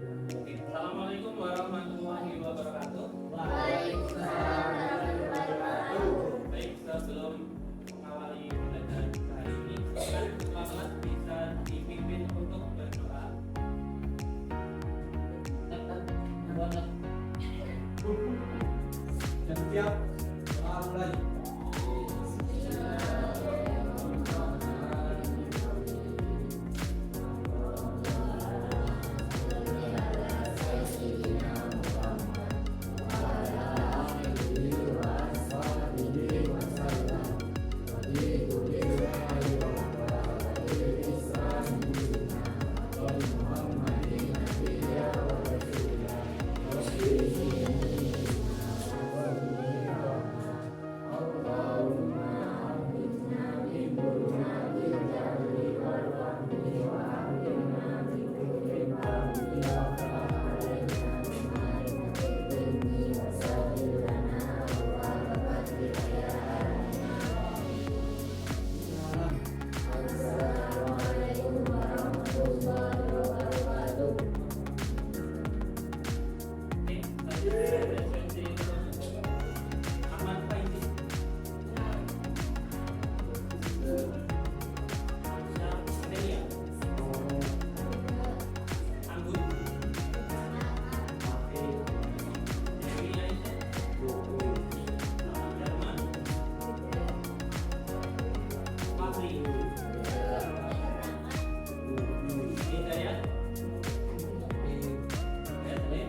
Oke, Assalamualaikum warahmatullahi wabarakatuh. Waalaikumsalam warahmatullahi wabarakatuh. Baik, sebelum mengawali pembelajaran kita hari ini, silakan ketua kelas bisa dipimpin untuk berdoa. Dan siap, doa mulai. Oke, selanjutnya sesi Ahmad Faizi. Syafrelia. Anggun. Dewi Aisyah. Darman. Fahri. Hidayat. Edwin.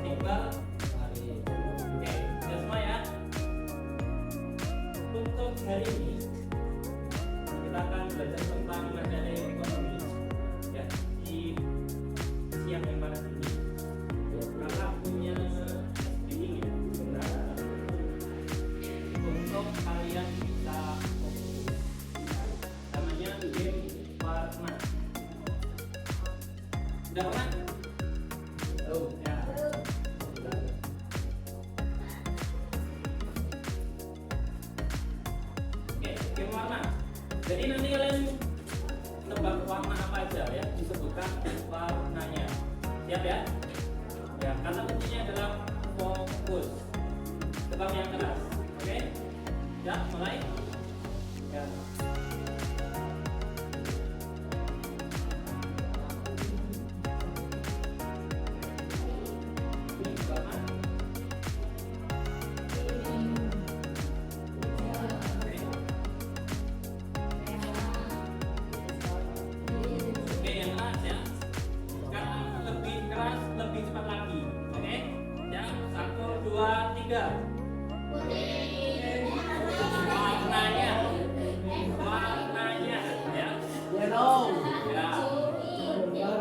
Iqbal. Oke, sudah semua ya. Untuk hari ini kita akan belajar tentang materi ekonomi ya di siang yang panas ini. Kakak punya speaking ya sebenarnya untuk kalian bisa namanya game warna. Sudah pernah? Oh ya. Oke, game warna. Jadi nanti kalian nebak warna apa aja ya, disebutkan warnanya. Siap ya? Ya, kata kuncinya adalah fokus. Tebak yang keras. Oke? Ya, mulai. Ya. Ini warna. Oke, yang keras ya. Sekarang lebih keras, lebih cepat lagi. Oke? Ya, 1, 2, 3. Warnanya. Warnanya ya. Yellow. Ya.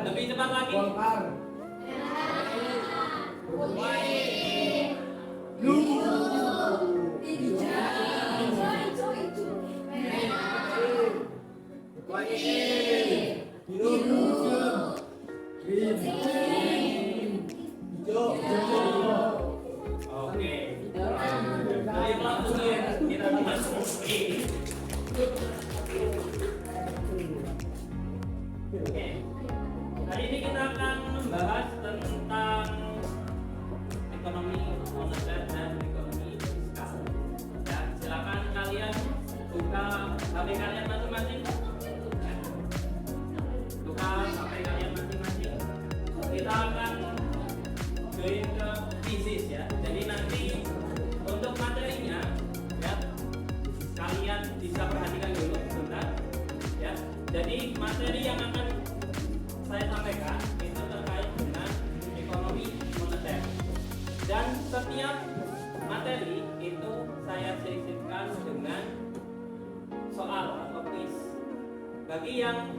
Lebih cepat lagi. Golkar. White. Blue. White. Biru. Green. Hijau. Oke. Baik, langsung ya. Kita masuki. Oke. Hari ini kita akan membahas tentang ekonomi moneter dan ekonomi fiskal. Ya, silakan kalian buka HP kalian masing-masing. Ya. Buka HP kalian masing-masing. Kita akan join ke thesis ya. Jadi nanti untuk materinya ya kalian bisa perhatikan dulu sebentar ya. Jadi materi yang akan saya sampaikan itu terkait dengan ekonomi moneter. Dan setiap materi itu saya sisipkan dengan soal atau quiz. Bagi yang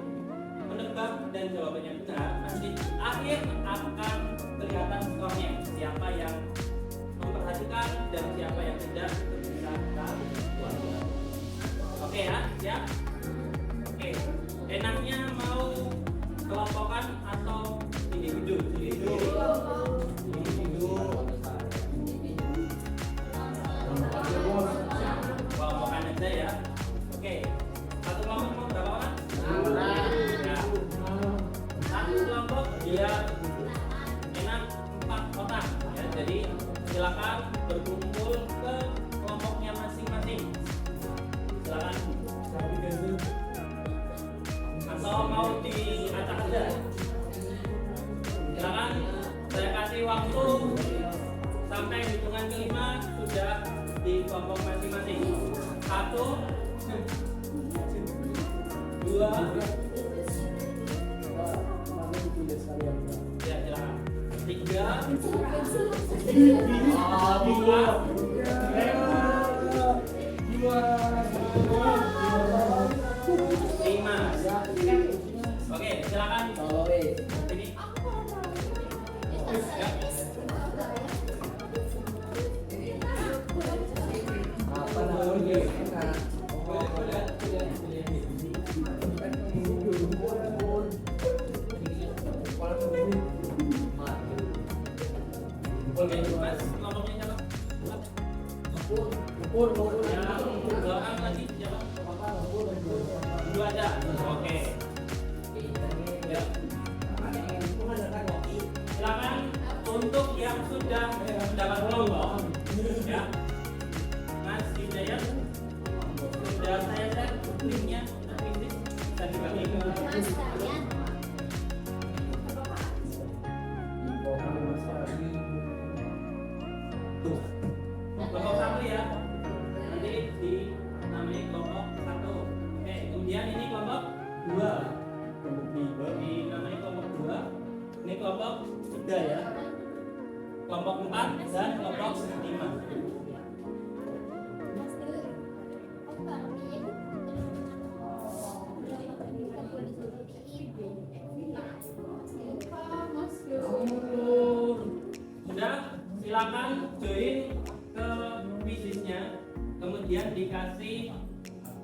menebak dan jawabannya benar, nanti di akhir akan kelihatan skornya. Siapa yang memperhatikan dan siapa yang tidak itu bisa kita buat. Oke ya, siap? Oke, enaknya mau kelompokan atau individu? Kelompokan aja ya. Oke, satu kelompok mau berapa orang? Ya. Satu kelompok biar enak 4 kotak ya. Jadi silakan berkumpul ke kelompoknya masing-masing. Silakan. Atau mau diacak aja. Silakan, saya kasih waktu sampai hitungan kelima sudah di kelompok masing-masing. 1, 2, ya silakan. 3, 5. Oke, silakan. Ini. Ya. Oke, Mas, kelompoknya siapa? Yang 2 orang lagi siapa? 2 aja. Oke. Ya. Silakan untuk yang sudah mendapat kelompok, ya. Mas Hidayat, sudah saya share linknya, nanti bisa dibagi ke kelompok 1 ya. Nanti dinamai kelompok 1. Oke, kemudian ini kelompok 2. Dinamai kelompok 2. Ini kelompok 3 ya. Kelompok 4 dan kelompok 5. Sudah, silakan join ke bisnisnya, kemudian dikasih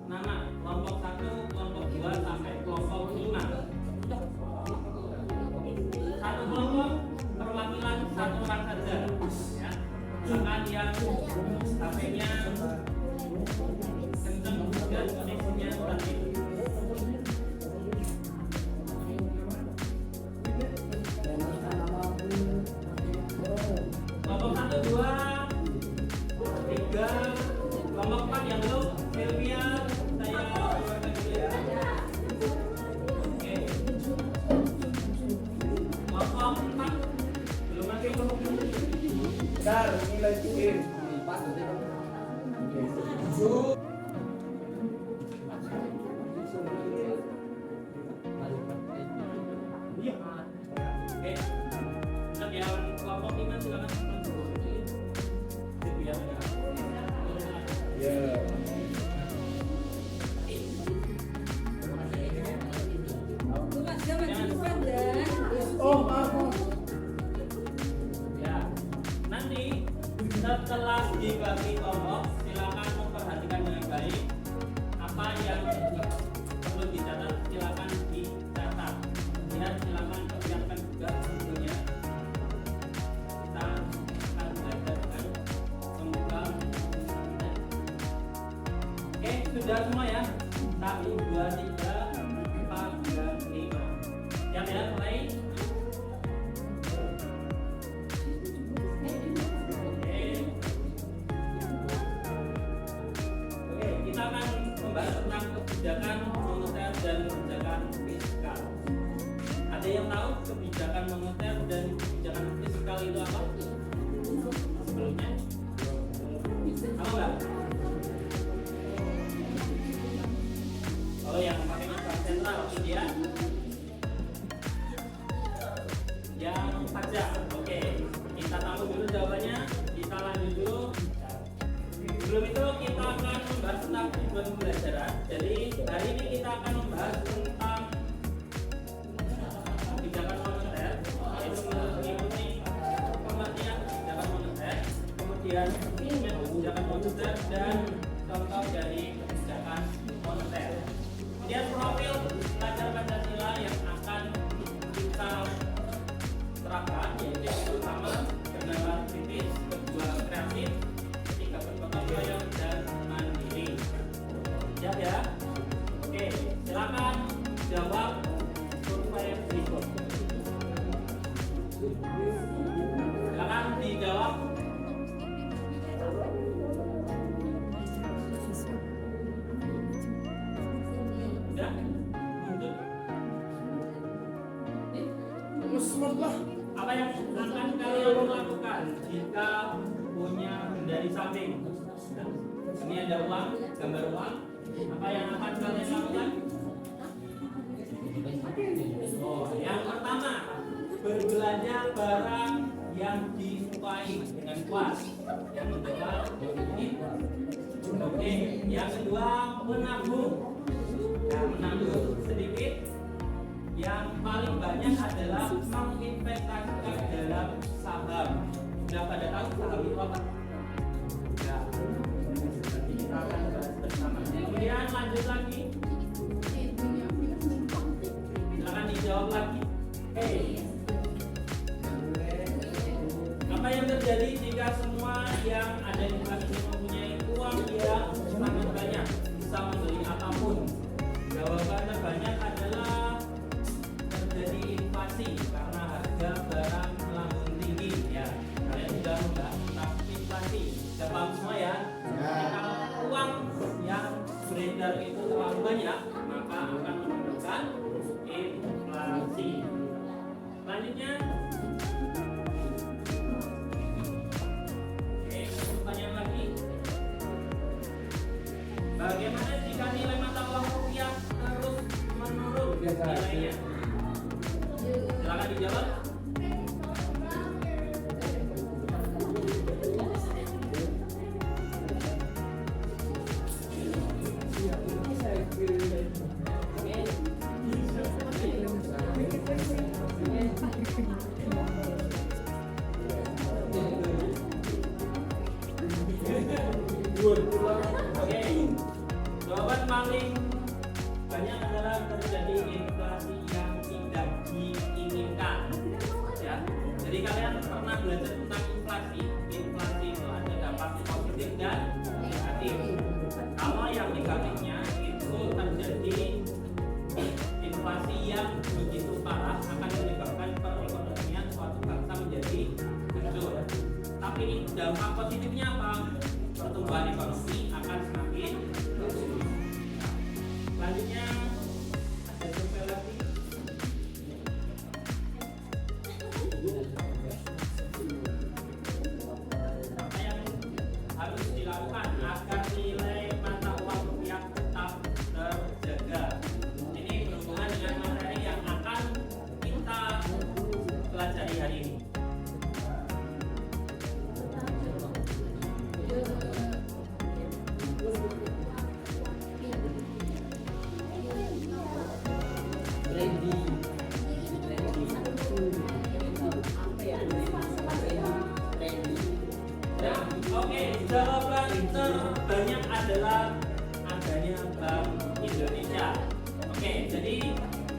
nama kelompok 1, kelompok 2 sampai kelompok 5. Satu kelompok perwakilan 1 orang saja ya. Silakan yang HP-nya kenceng dan koneksinya stabil. Kelompok 1, 2, 3, kelompok 4 yang belum, Sylvia, saya keluarkan dulu ya. Oke. Kelompok 4 belum lagi kelompok 4. Bentar, nilai kirim. Oke. Untuk yang kelompok 5 silakan. Itu ya. Ya. Oh, maaf. Ya. Nanti setelah dibagi kelompok, silakan memperhatikan dengan baik apa yang perlu dicatat, silakan dicatat. Dan silakan persiapkan juga bukunya. Kita akan belajar dengan semoga. Oke, sudah semua ya. 1, 2, 3, 4, 5. Siap ya, mulai. Oke, kita akan membahas tentang kebijakan moneter dan kebijakan fiskal. Ada yang tahu kebijakan moneter dan kebijakan fiskal itu apa? Sebelumnya? Tahu nggak? Oh, yang pakai bank sentral itu dia. Yang pajak. Oke, kita tahu dulu jawabannya. Kita lanjut dulu. Sebelum itu kita akan membahas tentang tujuan pembelajaran. Jadi hari ini kita akan membahas tentang kebijakan moneter, yaitu mengikuti pengertian kebijakan moneter, kemudian kebijakan moneter dan contoh dari kebijakan moneter. Kemudian profil pelajar Pancasila yang akan kita terapkan, yaitu yang pertama kenalan kritis, kedua kreatif, ketiga bergotong royong dan mandiri. Siap ya? Oke, silakan jawab survei berikut. Semut lah. Apa yang akan kalian lakukan jika punya dari samping? Ini ada uang, gambar uang. Apa yang akan kalian lakukan? Oh, yang pertama, berbelanja barang yang disukai dengan puas. Yang kedua, oke. Yang kedua, menabung. Nah, menabung sedikit. Yang paling banyak adalah menginvestasikan dalam saham. Sudah pada tahu saham itu apa? Ya. Kita akan bahas bersama. Kemudian lanjut lagi. Silakan dijawab lagi. Apa yang terjadi jika semua yang ada di kelas ini mempunyai uang yang sangat banyak, bisa membeli apapun? Jawabannya banyak adalah terjadi inflasi karena harga barang melambung tinggi. Ya, kalian sudah membahas tentang inflasi. Sudah paham semua ya? Jika uang yang beredar itu terlalu banyak, maka akan menimbulkan inflasi. Selanjutnya, pertanyaan lagi. Bagaimana jika nilai mata uang rupiah terus menurun nilainya? Silakan dijawab. Oke, jawaban paling banyak adalah terjadi inflasi yang tidak diinginkan. Ya, jadi kalian pernah belajar tentang inflasi. Inflasi itu ada dampak positif dan negatif. Kalau yang negatifnya itu terjadi inflasi yang begitu parah akan menyebabkan perekonomian suatu bangsa menjadi hancur. Tapi dampak positifnya apa? Pertumbuhan ekonomi akan semakin bagus. Selanjutnya ada survei lagi. Apa yang harus dilakukan agar nilai mata uang rupiah tetap terjaga? Ini berhubungan dengan materi yang akan kita pelajari hari ini. Oke, jawaban terbanyak adalah adanya Bank Indonesia. Oke, jadi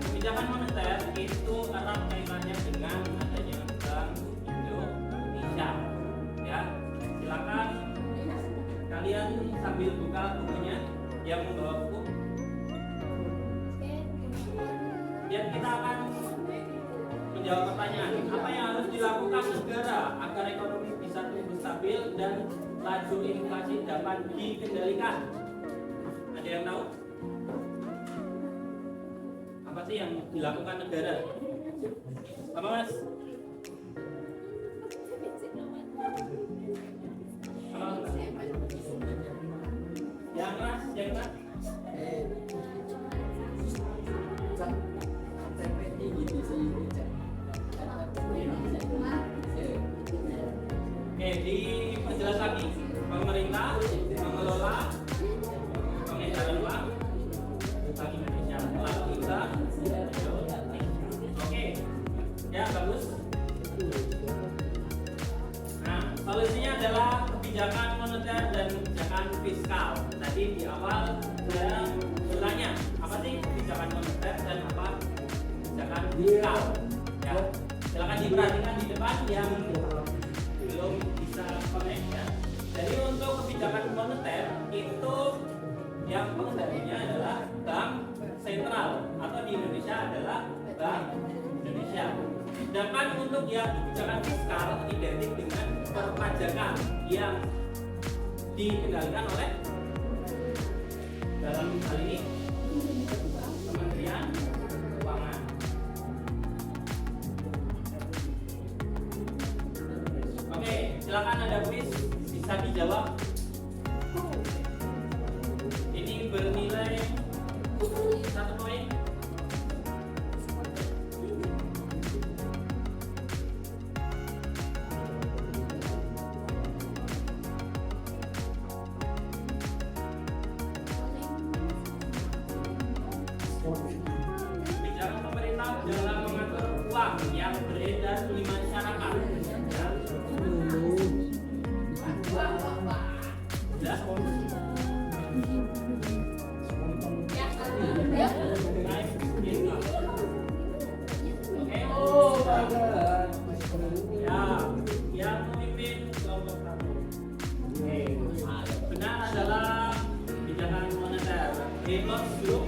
kebijakan moneter itu erat kaitannya dengan adanya Bank Indonesia. Ya, silakan kalian sambil buka bukunya yang membawa buku. Dan kita akan menjawab pertanyaan, apa yang harus dilakukan negara agar ekonomi bisa tumbuh stabil dan laju inflasi dapat dikendalikan? Ada yang tahu? Apa sih yang dilakukan negara? Apa mas? Yang mas, yang mas? Oke, diperjelas lagi. Pemerintah mengelola pengedaran uang Bank Indonesia telah kita. Oke, ya bagus. Nah, solusinya adalah kebijakan moneter dan kebijakan fiskal. Tadi di awal saya bertanya, apa sih kebijakan moneter dan apa kebijakan fiskal? Ya, silakan diperhatikan di depan yang belum bisa connect ya. Jadi untuk kebijakan moneter itu yang pengendalinya adalah Bank Sentral atau di Indonesia adalah Bank Indonesia. Sedangkan untuk yang kebijakan fiskal identik dengan perpajakan yang dikendalikan oleh dalam hal ini Kementerian Keuangan. silakan ada kuis bisa dijawab. Ini bernilai 1 poin. Kebijakan pemerintah dalam mengatur uang yang beredar di masyarakat. Sudah? Oke. Oh, bagus. Ya, yang memimpin kelompok satu. Oke. Benar adalah kebijakan moneter. Reverse dulu.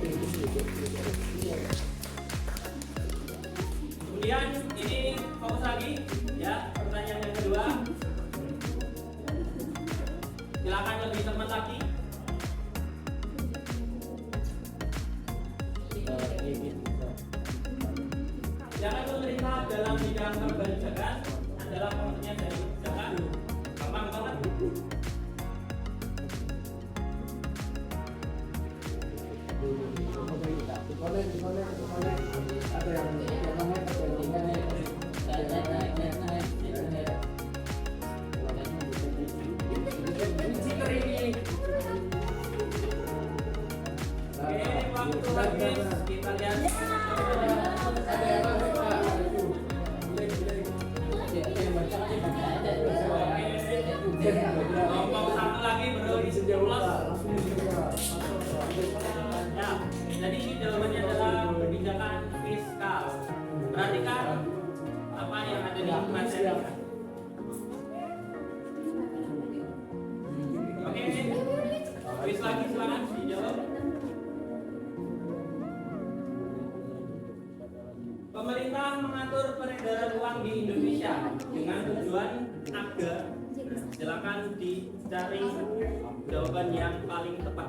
Kemudian ini fokus lagi, ya. Pertanyaan yang kedua. Silakan lebih cepat lagi. Jangan pemerintah dalam bidang kebijakan adalah pengertian dari kebijakan. Gampang banget. Ada yang namanya Oke, waktu habis. Kita lihat. Kelompok satu lagi bro. Ya, jadi ini jawabannya adalah kebijakan fiskal. Perhatikan apa yang ada di materi. Oke, kuis lagi silakan dijawab. Pemerintah mengatur peredaran uang di Indonesia dengan tujuan agar, silakan dicari jawaban yang paling tepat.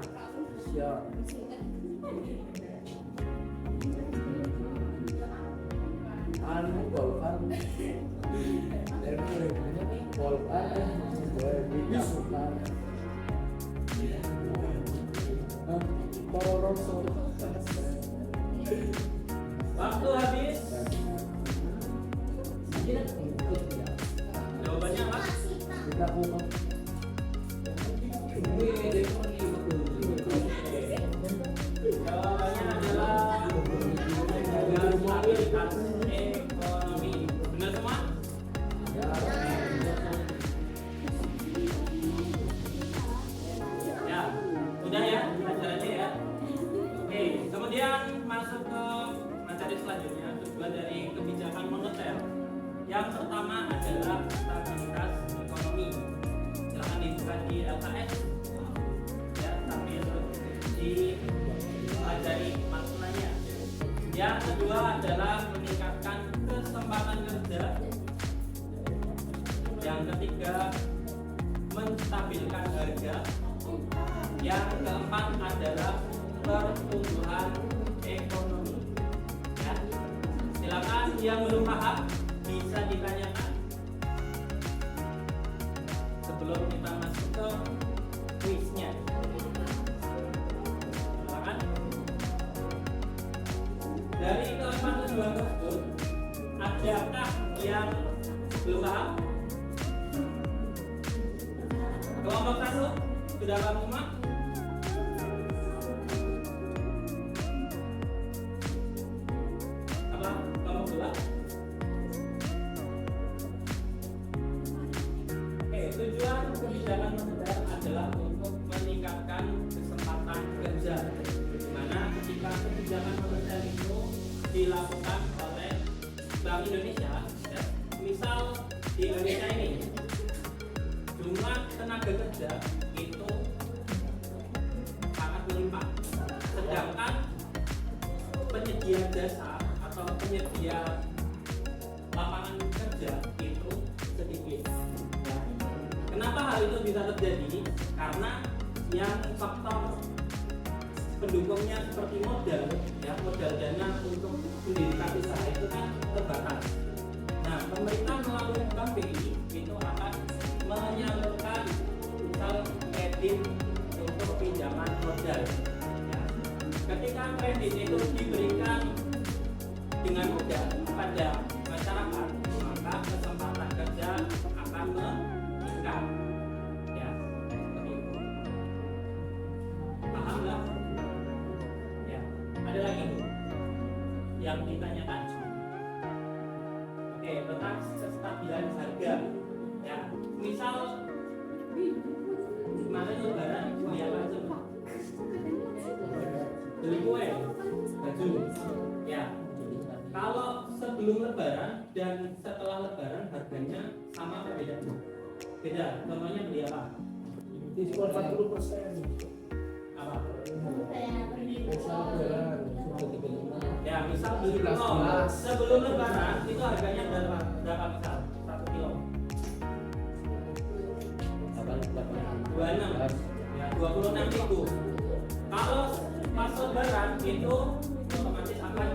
Waktu habis. Jawabannya apa? Jawabannya adalah stabilitas ekonomi. Benar semua? Ya, udah ya pelajarannya ya. Oke, kemudian masuk ke materi selanjutnya, tujuan dari kebijakan moneter. Yang pertama adalah stabilitas ekonomi. Silakan dibuka di LKS ya, sambil dipelajari maknanya. Yang kedua adalah meningkatkan kesempatan kerja. Yang ketiga menstabilkan harga. Yang keempat adalah pertumbuhan ekonomi. Ya. Silakan yang belum paham bisa ditanyakan sebelum kita masuk ke kuisnya. Silakan. Dari keempat tujuan tersebut, adakah yang belum paham? Kelompok satu sudah paham semua? Apa? Kelompok dua? Tujuan kebijakan moneter adalah untuk meningkatkan kesempatan kerja, di mana ketika kebijakan moneter itu dilakukan oleh Bank Indonesia, ya, misal di Indonesia ini jumlah tenaga kerja itu sangat melimpah, sedangkan penyedia jasa atau penyedia lapangan kerja itu sedikit. Kenapa hal itu bisa terjadi? Karena yang faktor pendukungnya seperti modal, ya, modal dana untuk mendirikan usaha itu kan terbatas. Nah, pemerintah melalui Bank BI itu akan ketika kredit itu diberikan dengan mudah pada masyarakat, maka kesempatan kerja akan meningkat. Ya, seperti itu. Paham nggak? Ya, ada lagi yang ditanyakan? Oke, tentang kestabilan harga. Ya, misal kemarin lebaran beli apa aja? Beli kue, baju. Ya, kalau sebelum lebaran dan setelah lebaran harganya sama apa beda? Beda. Contohnya beli apa? Diskon 40%. Apa? Biasa lebaran sudah 35. Ya, misal beli telur sebelum lebaran itu harganya berapa? Berapa misal? 1 kilo. 26. Ya, 26.000. Kalau pas lebaran itu otomatis akan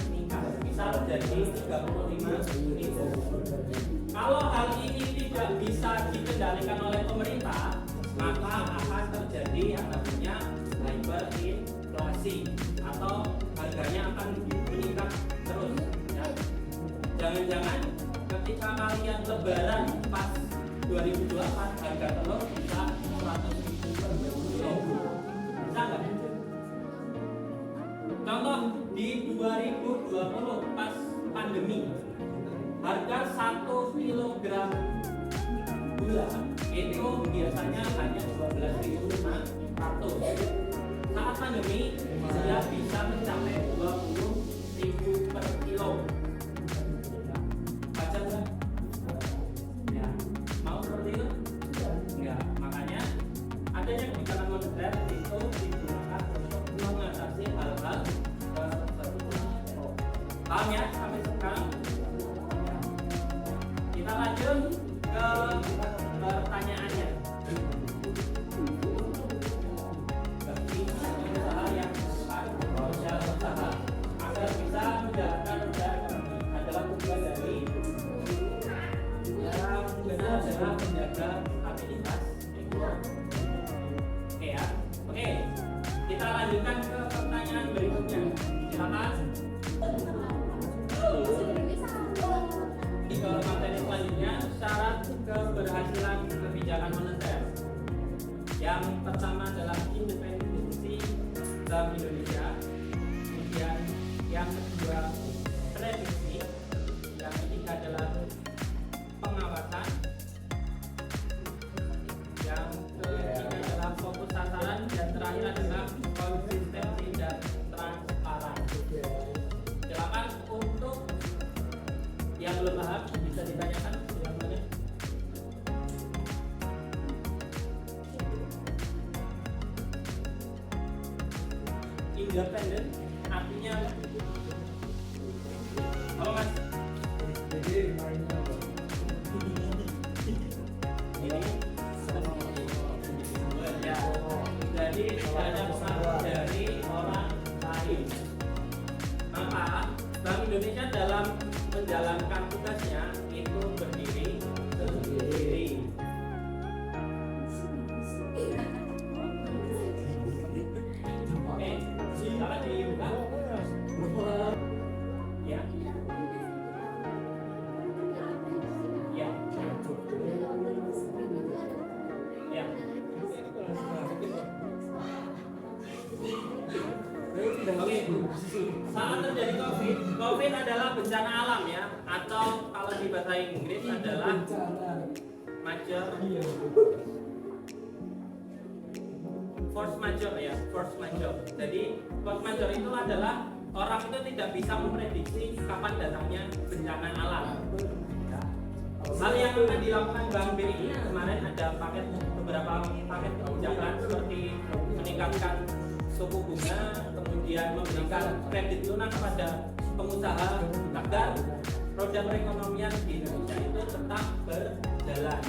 meningkat. Misal jadi 35.000. Kalau hal ini tidak bisa dikendalikan oleh pemerintah, maka akan terjadi yang namanya hyperinflasi atau harganya akan meningkat terus. Ya. Jangan-jangan ketika kalian lebaran pas 2024 harga telur bisa 100.000 per kilo. Bisa nggak? Contoh di 2020 pas pandemi, harga 1 kilogram gula itu biasanya hanya 12.500. Saat pandemi dia bisa mencapai 20.000 per kilo. Baca nggak? Ya, mau seperti itu? Enggak. Makanya adanya kebijakan moneter itu digunakan untuk mengatasi hal-hal tersebut. Paham ya sampai sekarang? Kita lanjut ke pertanyaannya. Bagi usaha yang usaha agar bisa menjalankan roda ekonomi adalah tujuan dari yang benar adalah menjaga stabilitas ekonomi. Oke ya, oke. Kita lanjutkan ke pertanyaan berikutnya. Silakan. Ke materi selanjutnya, syarat keberhasilan kebijakan moneter. Yang pertama adalah independensi Bank Indonesia. Kemudian yang kedua prediksi. Yang ketiga adalah pengawasan. Yang ketiga adalah fokus sasaran dan terakhir adalah konsistensi dan transparan. Silakan untuk yang belum paham bisa ditanyakan silakan. Independen artinya apa? Oh mas, Jadi mainnya apa? ini ya. Jadi tidak ada pengaruh dari orang lain. Maka Bank Indonesia dalam menjalankan tugasnya itu berdiri sendiri. Oke, silakan dibuka. Ya. Ya. Ya. Oke, saat terjadi COVID adalah bencana alam ya, atau kalau di bahasa Inggris adalah major force majeure ya, force majeure. Jadi force majeure itu adalah orang itu tidak bisa memprediksi kapan datangnya bencana alam. Hal yang akan dilakukan Bank BI kemarin ada beberapa paket kebijakan seperti meningkatkan suku bunga, kemudian memberikan kredit lunak kepada pengusaha agar roda perekonomian di Indonesia itu tetap berjalan.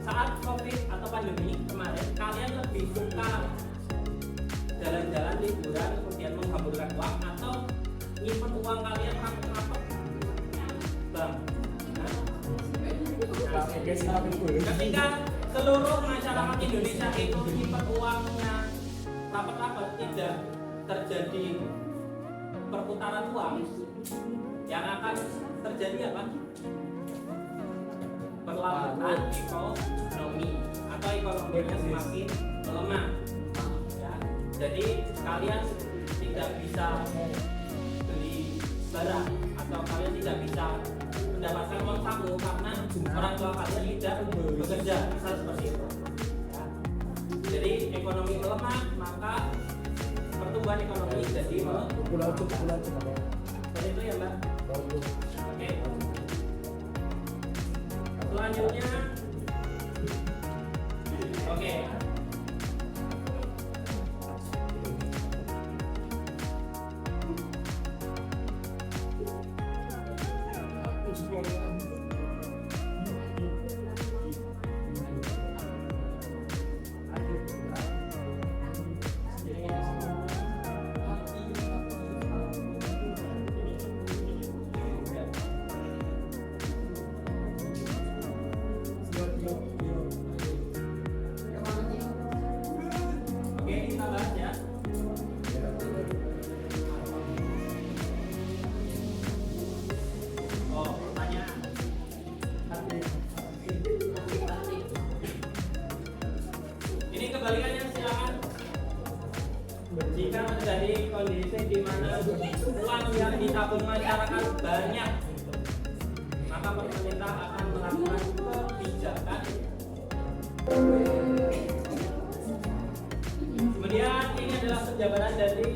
Saat COVID atau pandemi kemarin, kalian lebih suka jalan-jalan liburan kemudian menghamburkan uang atau nyimpen uang kalian rapet-rapet? Bang, ketika seluruh masyarakat Indonesia itu nyimpen uangnya rapet-rapet, tidak terjadi perputaran uang, yang akan terjadi apa? Perlambatan ekonomi atau ekonominya semakin melemah. Ya. Jadi kalian tidak bisa beli barang atau kalian tidak bisa mendapatkan uang saku karena orang tua kalian tidak bekerja, misal seperti itu. Ya. Jadi ekonomi melemah, maka pertumbuhan ekonomi jadi Pulau Cek. seperti itu ya Mbak. Oke. Selanjutnya, oke. Oke, kita bahas ya. Oh, pertanyaan. Ini kebalikannya silakan. Jika terjadi kondisi di mana uang yang ditabung masyarakat banyak, maka pemerintah akan melakukan kebijakan. Kemudian ini adalah penjabaran dari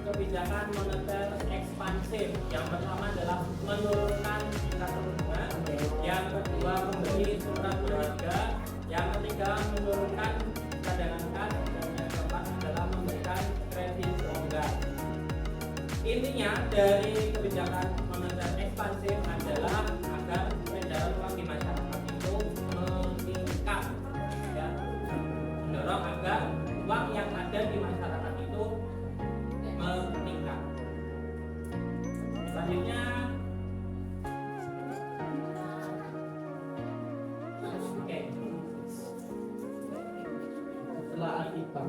kebijakan moneter ekspansif. Yang pertama adalah menurunkan tingkat suku bunga, yang kedua memberi surat berharga, yang ketiga menurunkan cadangan kas, dan yang keempat adalah memberikan kredit longgar. Intinya dari kebijakan moneter ekspansif adalah agar peredaran uang di masyarakat itu meningkat, ya, mendorong agar uang yang ada di masyarakat itu meningkat. Selanjutnya, oke. Setelah akibat.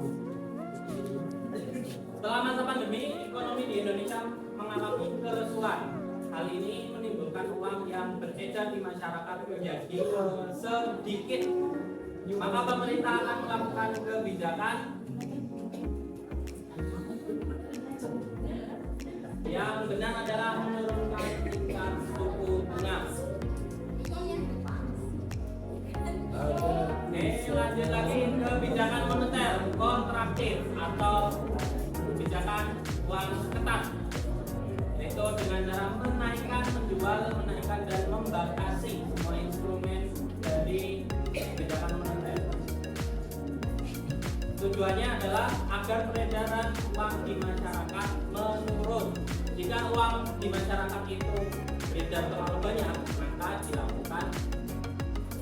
Setelah masa pandemi, ekonomi di Indonesia mengalami kerusuhan. Hal ini menimbulkan uang yang beredar di masyarakat menjadi sedikit. Maka pemerintah akan melakukan kebijakan yang benar adalah menurunkan tingkat suku bunga. Oke, lanjut lagi kebijakan moneter kontraktif atau kebijakan uang ketat, yaitu dengan cara menaikkan, menjual, menaikkan dan membatasi semua instrumen dari kebijakan moneter. Tujuannya adalah agar peredaran uang di masyarakat menurun. Jika uang di masyarakat itu beredar terlalu banyak, maka dilakukan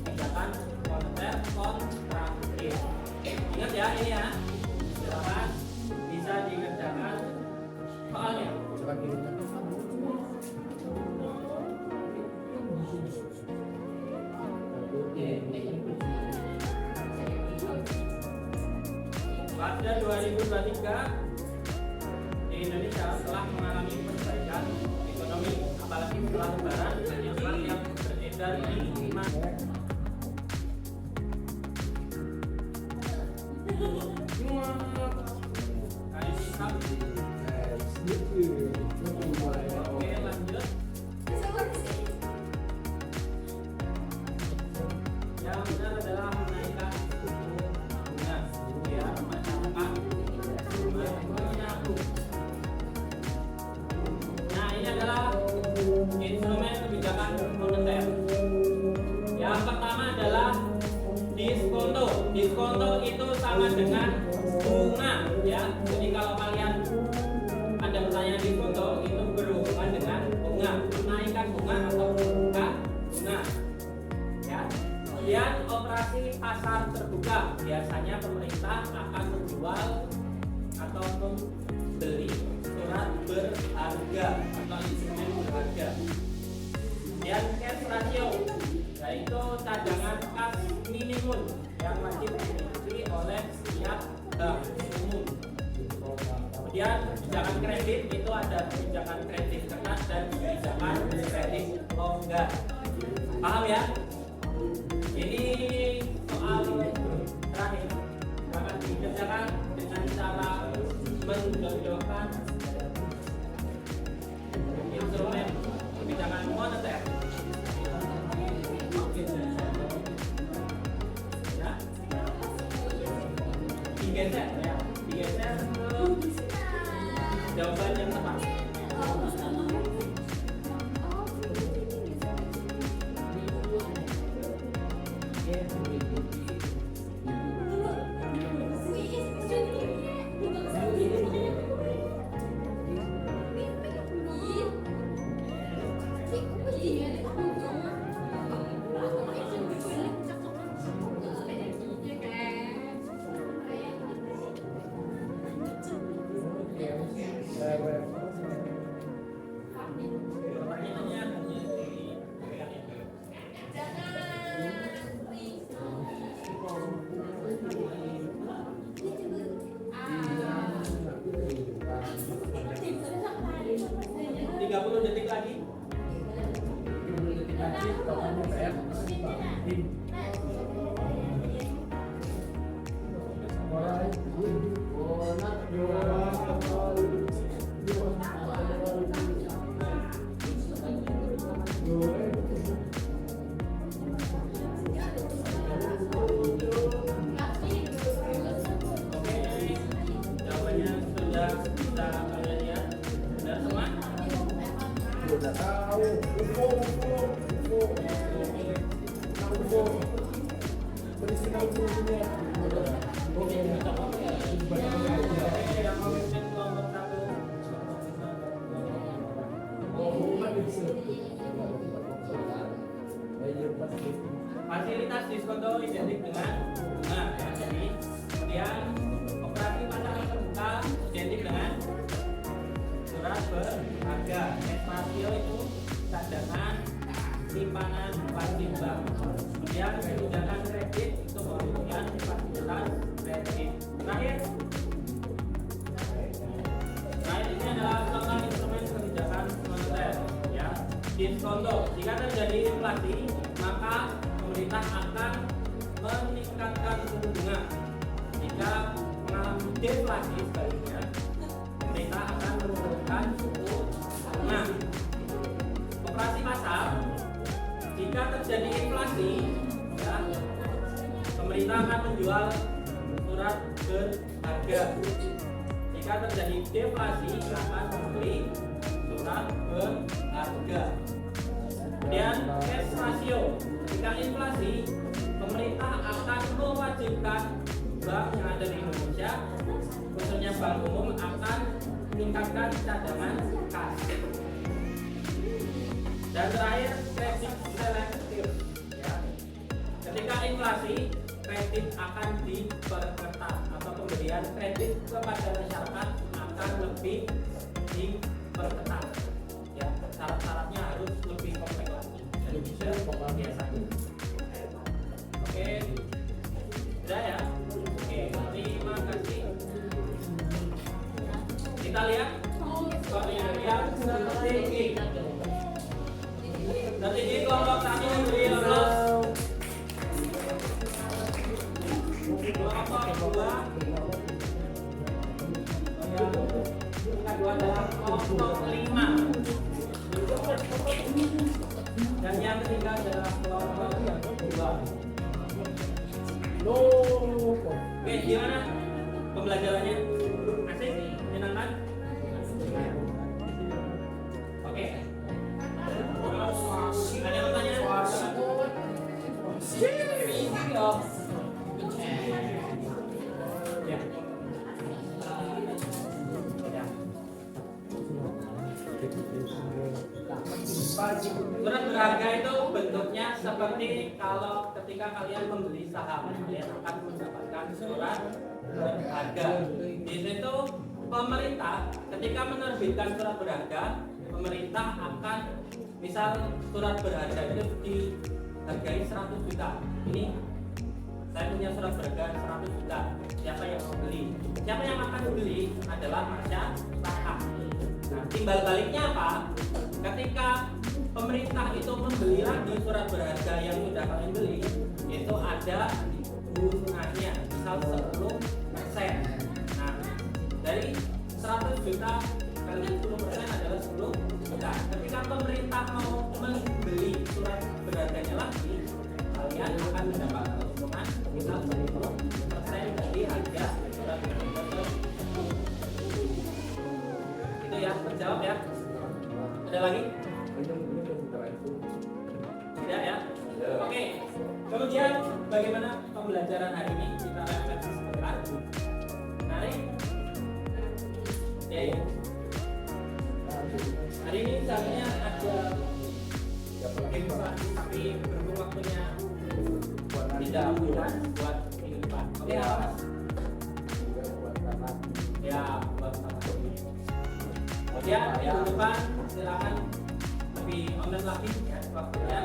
kebijakan moneter kontraktif. Ingat ya ini ya, silakan bisa dikerjakan soalnya. Pada 2023 di Indonesia telah mengalami perbaikan ekonomi, apalagi setelah lebaran banyak uang yang beredar di masyarakat. Oke, lanjut. Yang benar adalah menaikkan suku bunga biar masyarakat menyatu. Nah, ini adalah instrumen kebijakan moneter. Yang pertama adalah diskonto. Diskonto itu sama dengan bunga, ya. Jadi kalau kalian ada pertanyaan diskonto itu berhubungan dengan bunga, menaikkan bunga atau menurunkan bunga, ya. Kemudian operasi pasar terbuka, biasanya pemerintah akan menjual atau membeli surat berharga atau instrumen berharga. Kemudian cash ratio, yaitu cadangan kas minimum yang wajib dimiliki oleh setiap bank umum. Kemudian kebijakan kredit itu ada kebijakan kredit ketat dan kebijakan kredit longgar. Paham ya? Ini soal terakhir akan dikerjakan dengan cara menjojokkan instrumen kebijakan moneter. Ya, digeser ya, digeser ke jawaban yang tepat. Fasilitas diskonto identik dengan bunga ya, jadi kemudian operasi pasaran terbuka identik dengan surat berharga. Cash ratio itu cadangan simpanan wajib bank. Kemudian kebijakan kredit itu kemudian fasilitas kredit. Terakhir ini adalah contoh instrumen kebijakan moneter ya. Diskonto, jika terjadi inflasi maka pemerintah akan meningkatkan suku bunga. Jika mengalami deflasi sebaliknya, pemerintah akan menurunkan suku bunga. Operasi pasar, jika terjadi inflasi, ya, pemerintah akan menjual surat berharga. Jika terjadi deflasi, akan membeli surat berharga. Kemudian cash ratio, jika inflasi, pemerintah akan mewajibkan bank yang ada di Indonesia, khususnya bank umum, akan meningkatkan cadangan kas. Dan terakhir kredit selektif ya. Ketika inflasi, kredit akan diperketat atau pemberian kredit kepada masyarakat akan lebih diperketat ya. Syarat-syaratnya harus lebih kompleks lagi dan bisa biasanya. Oke, sudah ya. Oke, terima kasih. Kita lihat yang tertinggi. Tertinggi kelompok 1 beri lolos. Kelompok 2 adalah kelompok 5. Dan yang ketiga adalah kelompok 2. Oke, gimana pembelajarannya? Asik? Menyenangkan? Oke. Ada yang bertanya? Ya. Surat berharga itu bentuknya seperti kalau ketika kalian membeli saham, kalian akan mendapatkan surat berharga. Di situ pemerintah ketika menerbitkan surat berharga, pemerintah akan misal surat berharga itu dihargai 100 juta. Ini saya punya surat berharga 100 juta. Siapa yang mau beli? Siapa yang akan beli adalah masyarakat. Nah, timbal baliknya apa? Ketika pemerintah itu membeli lagi surat berharga yang sudah kalian beli, itu ada bunganya, misal 10%. Nah, dari 100 juta kali 10% adalah 10 juta. Ketika pemerintah mau membeli surat berharganya lagi, kalian akan mendapat keuntungan misal 10% dari harga surat berharga tersebut. Itu ya, terjawab ya. Ada lagi? Tidak ya? Oke. Kemudian bagaimana pembelajaran hari ini? Kita refleksi sebentar. Menarik? Ya. Hari ini misalnya ada investasi tapi berhubung waktunya tidak bulan buat minggu depan. Oke, apa? Ya, buat sama. Kemudian minggu depan silakan lebih online lagi ya waktunya.